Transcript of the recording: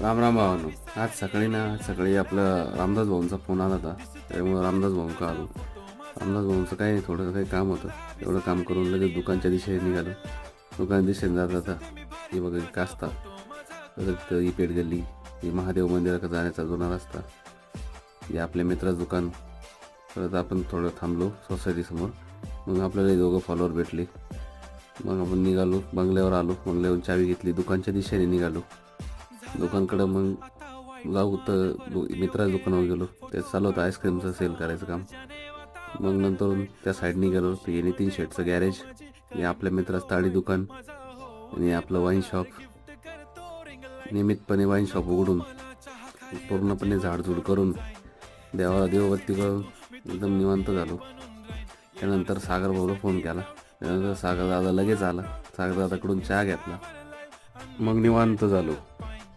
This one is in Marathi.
राम राम भावानो. आज सकाळी आपलं रामदास भाऊंचा फोन आला होता. त्यामुळे रामदास भाऊ का आलो. रामदास भाऊंचं काही थोडं काही काम होतं. एवढं काम करून लगेच दुकानच्या दिशेने निघालो. दुकान दिशेने जात जाता ही बघा कास्ता परत ही पेठ गल्ली, ही महादेव मंदिराकडे जाण्याचा जुना रस्ता, हे आपल्या मित्राचं दुकान. परत आपण थोडं थांबलो सोसायटीसमोर. मग आपल्याला दोघं फॉलोअर भेटले. मग आपण निघालो, बंगल्यावर आलो. बंगल्यावरून चावी घेतली, दुकानच्या दिशेने निघालो. दुकानकडं मग जाऊ तर मित्राच्या दुकानावर गेलो. ते चालू होतं आईस्क्रीमचं सेल करायचं काम. मग नंतर त्या साईडनी गेलो तर हे नितीन शेटचं गॅरेज, हे आपल्या मित्राचं ताडी दुकान आणि आपलं वाईन शॉप. नियमितपणे वाईन शॉप उघडून पूर्णपणे झाडझूड करून देवाला देवबत्ती करून एकदम निवांत झालो. त्यानंतर सागर भाऊला फोन केला. त्यानंतर सागर दादा लगेच आला. सागर दादाकडून चहा घेतला. मग निवांत झालो.